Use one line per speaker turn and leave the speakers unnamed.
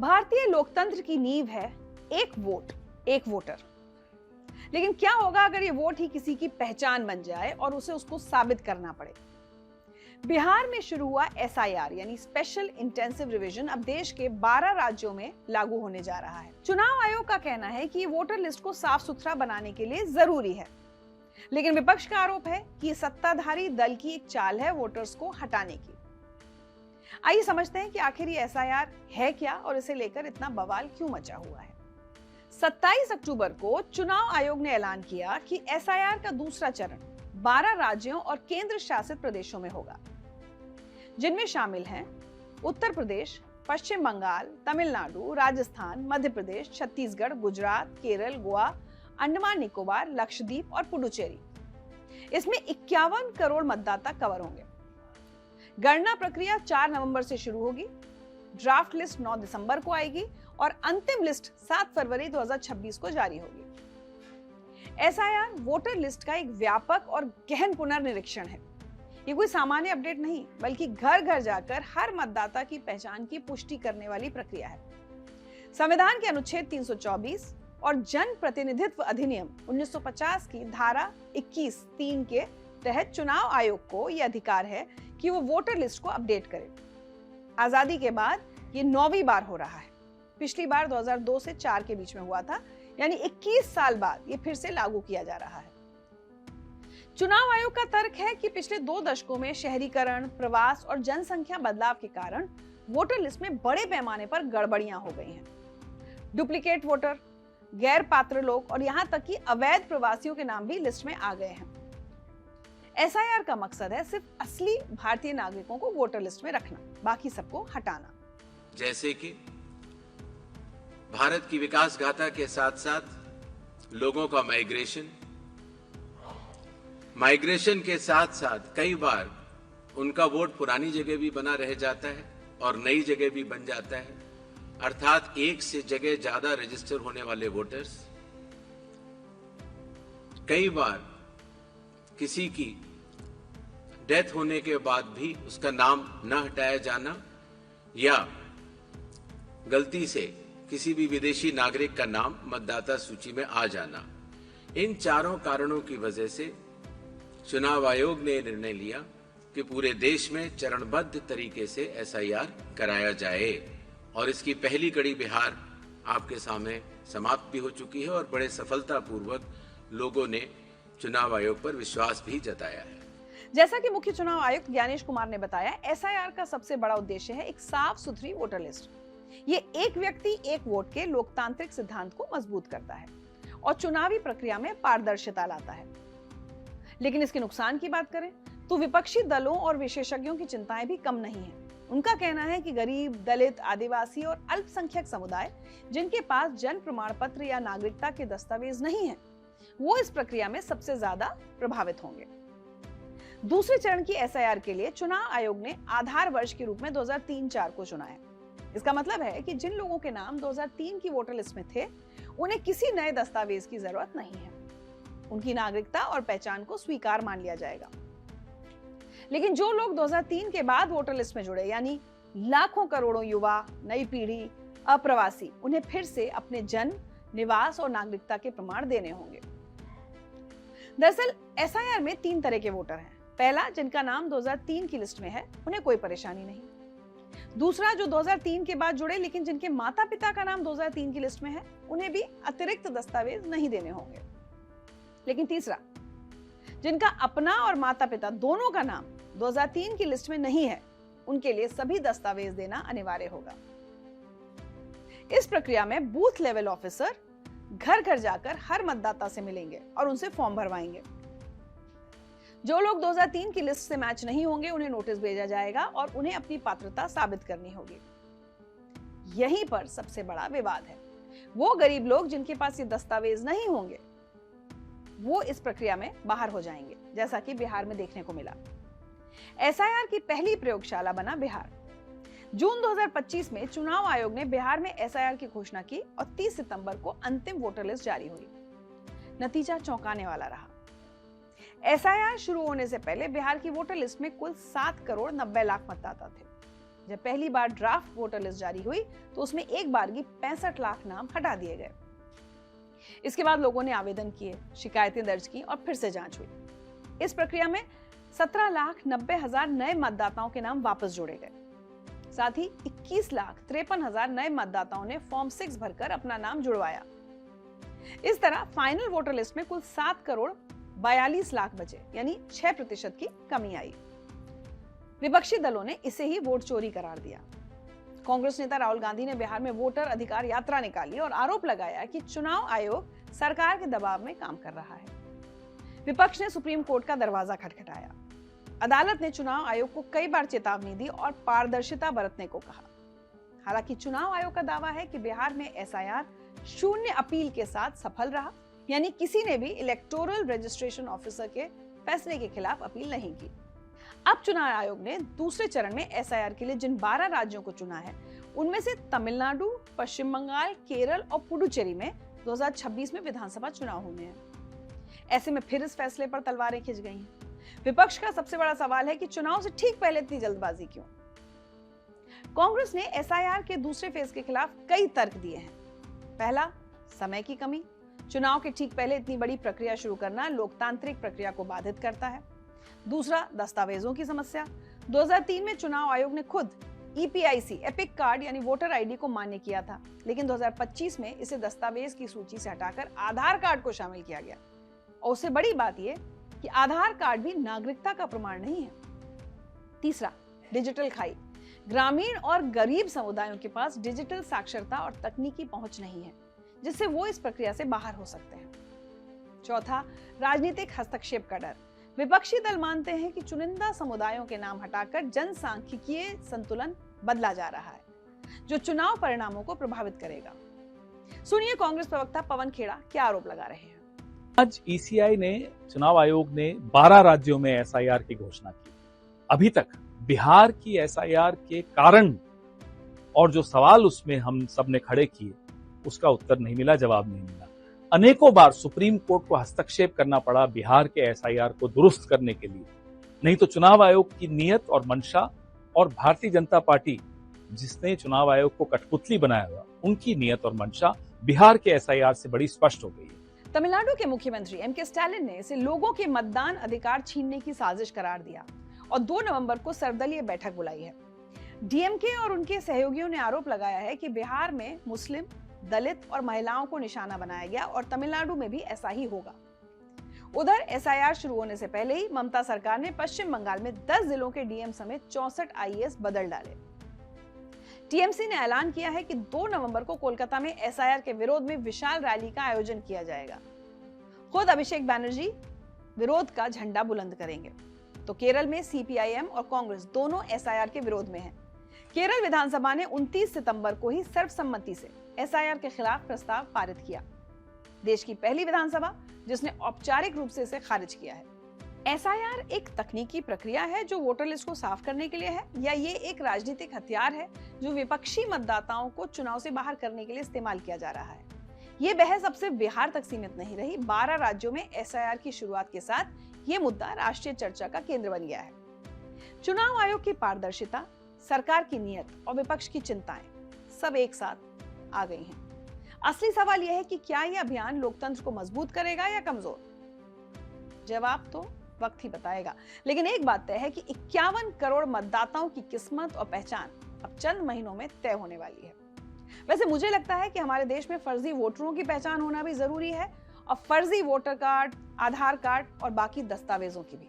भारतीय लोकतंत्र की नींव है एक वोट, एक वोटर। लेकिन क्या होगा अगर ये वोट ही किसी की पहचान बन जाए और उसे उसको साबित करना पड़े? बिहार में शुरू हुआ एसआईआर यानी स्पेशल इंटेंसिव रिवीजन अब देश के 12 राज्यों में लागू होने जा रहा है। चुनाव आयोग का कहना है कि ये वोटर लिस्ट को साफ सुथरा बनाने के लिए जरूरी है, लेकिन विपक्ष का आरोप है कि ये सत्ताधारी दल की एक चाल है वोटर्स को हटाने की। आइए समझते हैं कि आखिर ये एसआईआर है क्या और इसे लेकर इतना बवाल क्यों मचा हुआ है। 27 अक्टूबर को चुनाव आयोग ने ऐलान किया कि एसआईआर का दूसरा चरण 12 राज्यों और केंद्र शासित प्रदेशों में होगा, जिनमें शामिल हैं उत्तर प्रदेश, पश्चिम बंगाल, तमिलनाडु, राजस्थान, मध्य प्रदेश, छत्तीसगढ़, गुजरात, केरल, गोवा, अंडमान निकोबार, लक्षद्वीप और पुडुचेरी। इसमें 51 करोड़ मतदाता कवर होंगे। गणना प्रक्रिया 4 नवंबर से शुरू होगी। ड्राफ्ट लिस्ट 9 दिसंबर को आएगी और अंतिम लिस्ट 7 फरवरी 2026 को जारी होगी। एसआईआर वोटर लिस्ट का एक व्यापक और गहन पुनर्निरीक्षण है। ये कोई सामान्य अपडेट नहीं, बल्कि घर घर जाकर हर मतदाता की पहचान की पुष्टि करने वाली प्रक्रिया है। संविधान के अनुच्छेद 324 और जन प्रतिनिधित्व अधिनियम 1950 की धारा 21(3) के तहत चुनाव आयोग को यह अधिकार है कि वो वोटर लिस्ट को अपडेट करे। आजादी के बाद ये 9वीं बार हो रहा है। पिछली बार 2002 से 4 के बीच में हुआ था, यानी 21 साल बाद ये फिर से लागू किया जा रहा है। चुनाव आयोग का तर्क है कि पिछले 2 दशकों में शहरीकरण, प्रवास और जनसंख्या बदलाव के कारण वोटर लिस्ट में बड़े पैमाने पर गड़बड़ियां हो गई हैं। डुप्लीकेट वोटर, गैर पात्र लोग और यहां तक कि अवैध प्रवासियों के नाम भी लिस्ट में आ गए हैं। एसआईआर का मकसद है सिर्फ असली भारतीय नागरिकों को वोटर लिस्ट में रखना, बाकी सबको हटाना।
जैसे कि भारत की विकास गाथा के साथ साथ लोगों का माइग्रेशन के साथ साथ कई बार उनका वोट पुरानी जगह भी बना रह जाता है और नई जगह भी बन जाता है, अर्थात एक से जगह ज्यादा रजिस्टर होने वाले वोटर्स। कई बार किसी की डेथ होने के बाद भी उसका नाम न हटाया जाना या गलती से किसी भी विदेशी नागरिक का नाम मतदाता सूची में आ जाना। इन चारों कारणों की वजह से चुनाव आयोग ने निर्णय लिया कि पूरे देश में चरणबद्ध तरीके से एसआईआर कराया जाए और इसकी पहली कड़ी बिहार आपके सामने समाप्त भी हो चुकी है और बड़े सफलतापूर्वक लोगों ने चुनाव आयोग पर विश्वास भी जताया है।
जैसा कि मुख्य चुनाव आयुक्त ज्ञानेश कुमार ने बताया, एसआईआर का सबसे बड़ा उद्देश्य है एक साफ सुथरी वोटर लिस्ट। ये एक व्यक्ति एक वोट के लोकतांत्रिक सिद्धांत को मजबूत करता है और चुनावी प्रक्रिया में पारदर्शिता लाता है। लेकिन इसके नुकसान की बात करें तो विपक्षी दलों और विशेषज्ञों की चिंताएं भी कम नहीं है। उनका कहना है कि गरीब, दलित, आदिवासी और अल्पसंख्यक समुदाय जिनके पास जन्म प्रमाण पत्र या नागरिकता के दस्तावेज नहीं है, वो इस प्रक्रिया में सबसे ज्यादा प्रभावित होंगे। दूसरे चरण की एसआईआर के लिए चुनाव आयोग ने आधार वर्ष के रूप में 2003-4 को चुना है। इसका मतलब है कि जिन लोगों के नाम 2003 की वोटर लिस्ट में थे, उन्हें किसी नए दस्तावेज की जरूरत नहीं है। उनकी नागरिकता और पहचान को स्वीकार मान लिया जाएगा। लेकिन जो लोग 2003 के बाद वोटर लिस्ट में जुड़े, यानी लाखों करोड़ों युवा, नई पीढ़ी, अप्रवासी, उन्हें फिर से अपने जन्म, निवास और नागरिकता के प्रमाण देने होंगे। दरअसल एसआईआर में 3 तरह के वोटर हैं। पहला, जिनका नाम 2003 की लिस्ट में है, उन्हें कोई परेशानी नहीं। दूसरा, जो 2003 के बाद जुड़े लेकिन जिनके माता पिता का नाम 2003 की लिस्ट में है, उन्हें भी अतिरिक्त दस्तावेज नहीं देने होंगे। लेकिन तीसरा, जिनका अपना और माता पिता दोनों का नाम 2003 की लिस्ट में नहीं है, उनके लिए सभी दस्तावेज देना अनिवार्य होगा। इस प्रक्रिया में बूथ लेवल ऑफिसर घर घर जाकर हर मतदाता से मिलेंगे और उनसे फॉर्म भरवाएंगे। जो लोग 2003 की लिस्ट से मैच नहीं होंगे, उन्हें नोटिस भेजा जाएगा और उन्हें अपनी पात्रता साबित करनी होगी। यहीं पर सबसे बड़ा विवाद है। वो गरीब लोग जिनके पास ये दस्तावेज नहीं होंगे, वो इस प्रक्रिया में बाहर हो जाएंगे, जैसा कि बिहार में देखने को मिला। एसआईआर की पहली प्रयोगशाला बना बिहार। जून 2025 में चुनाव आयोग ने बिहार में एसआईआर की घोषणा की और 30 सितंबर को अंतिम वोटर लिस्ट जारी हुई। नतीजा चौंकाने वाला रहा। एसआईआर शुरू होने से पहले बिहार की वोटर लिस्ट में कुल 7 करोड़ 90 लाख मतदाता थे। जब पहली बार ड्राफ्ट वोटर लिस्ट जारी हुई तो उसमें एक बारगी 65 लाख नाम हटा दिए गए। इसके बाद लोगों ने आवेदन किए, शिकायतें दर्ज की और फिर से जांच हुई। इस प्रक्रिया में 17,90,000 नए मतदाताओं के नाम वापस जोड़े गए। साथ ही 21,53,000 नए मतदाताओं ने फॉर्म 6 भरकर अपना नाम जुड़वाया। इस तरह फाइनल वोटर लिस्ट में कुल 7,42,00,000 बचे, यानी 6% की कमी आई। विपक्षी दलों ने इसे ही वोट चोरी करार दिया। कांग्रेस नेता राहुल गांधी ने बिहार में वोटर अधिकार यात्रा निकाली और आरोप लगाया कि चुनाव आयोग सरकार के दबाव में काम कर रहा है। विपक्ष ने सुप्रीम कोर्ट का दरवाजा खटखटाया। अदालत ने चुनाव आयोग को कई बार चेतावनी दी और पारदर्शिता बरतने को कहा। हालांकि चुनाव आयोग का दावा है कि बिहार में एसआईआर शून्य अपील के साथ सफल रहा, यानी किसी ने भी इलेक्टोरल रजिस्ट्रेशन ऑफिसर के फैसले के खिलाफ अपील नहीं की। अब चुनाव आयोग ने दूसरे चरण में एसआईआर के लिए जिन 12 राज्यों को चुना है, उनमें से तमिलनाडु, पश्चिम बंगाल, केरल और पुडुचेरी में 2026 में विधानसभा चुनाव होने हैं। ऐसे में फिर इस फैसले पर तलवारें खिंच गई हैं। विपक्ष का सबसे बड़ा सवाल है कि चुनाव से ठीक पहले इतनी जल्दबाजी क्यों? कांग्रेस ने एसआईआर के दूसरे फेज के खिलाफ कई तर्क दिए हैं। पहला, समय की कमी। चुनाव के ठीक पहले इतनी बड़ी प्रक्रिया शुरू करना लोकतांत्रिक प्रक्रिया को बाधित करता है। दूसरा, दस्तावेजों की समस्या। 2003 में चुनाव आयोग ने खुद ईपीआईसी एपिक कार्ड यानी वोटर आईडी को मान्य किया था, लेकिन 2025 में इसे दस्तावेज की सूची से हटाकर आधार कार्ड को शामिल किया गया। और उससे बड़ी बात यह कि आधार कार्ड भी नागरिकता का प्रमाण नहीं है। तीसरा, डिजिटल खाई। ग्रामीण और गरीब समुदायों के पास डिजिटल साक्षरता और तकनीकी पहुंच नहीं है, जिससे वो इस प्रक्रिया से बाहर हो सकते हैं। चौथा, राजनीतिक हस्तक्षेप का डर। विपक्षी दल मानते हैं कि चुनिंदा समुदायों के नाम हटाकर जनसांख्यिकीय संतुलन बदला जा रहा है, जो चुनाव परिणामों को प्रभावित करेगा। सुनिए कांग्रेस प्रवक्ता पवन खेड़ा क्या आरोप लगा रहे हैं।
आज ईसीआई ने, चुनाव आयोग ने 12 राज्यों में एसआईआर की घोषणा की। अभी तक बिहार की एसआईआर के कारण और जो सवाल उसमें हम सब ने खड़े किए, उसका उत्तर नहीं मिला, जवाब नहीं मिला। अनेकों बार सुप्रीम कोर्ट को हस्तक्षेप करना पड़ा बिहार के एसआईआर को दुरुस्त करने के लिए। नहीं तो चुनाव आयोग की नीयत और मंशा और भारतीय जनता पार्टी जिसने चुनाव आयोग को कठपुतली बनाया हुआ, उनकी नीयत और मंशा बिहार के एसआईआर से बड़ी स्पष्ट हो गई है।
तमिलनाडु के मुख्यमंत्री एमके स्टालिन ने इसे लोगों के मतदान अधिकार छीनने की साजिश करार दिया और 2 नवंबर को सर्वदलीय बैठक बुलाई है। डीएमके और उनके सहयोगियों ने आरोप लगाया है कि बिहार में मुस्लिम, दलित और महिलाओं को निशाना बनाया गया और तमिलनाडु में भी ऐसा ही होगा। उधर एसआईआर शुरू होने से पहले ही ममता सरकार ने पश्चिम बंगाल में 10 जिलों के डीएम समेत 64 आईएएस बदल डाले। टीएमसी ने ऐलान किया है कि 2 नवंबर को कोलकाता में एसआईआर के विरोध में विशाल रैली का आयोजन किया जाएगा। खुद अभिषेक बैनर्जी विरोध का झंडा बुलंद करेंगे। तो केरल में सीपीआईएम और कांग्रेस दोनों एसआईआर के विरोध में हैं। केरल विधानसभा ने 29 सितंबर को ही सर्वसम्मति से एसआईआर के खिलाफ प्रस्ताव पारित किया। देश की पहली विधानसभा जिसने औपचारिक रूप से इसे खारिज किया है। एसआईआर एक तकनीकी प्रक्रिया है जो वोटर लिस्ट को साफ करने के लिए है, या ये एक राजनीतिक हथियार है जो विपक्षी मतदाताओं को चुनाव से बाहर करने के लिए इस्तेमाल किया जा रहा है? ये बहस अब सिर्फ बिहार तक सीमित नहीं रही। 12 राज्यों में एसआईआर की शुरुआत के साथ ये मुद्दा राष्ट्रीय चर्चा का केंद्र बन गया है। चुनाव आयोग की पारदर्शिता, सरकार की नीयत और विपक्ष की चिंताएं सब एक साथ आ गई हैं। असली सवाल यह है कि क्या यह अभियान लोकतंत्र को मजबूत करेगा या कमजोर? जवाब तो वक्त ही बताएगा। लेकिन एक बात तय है कि 51 करोड़ मतदाताओं की किस्मत और पहचान अब चंद महीनों में तय होने वाली है। वैसे मुझे लगता है कि हमारे देश में फर्जी वोटरों की पहचान होना भी जरूरी है, और फर्जी वोटर कार्ड, आधार कार्ड और बाकी दस्तावेजों की भी।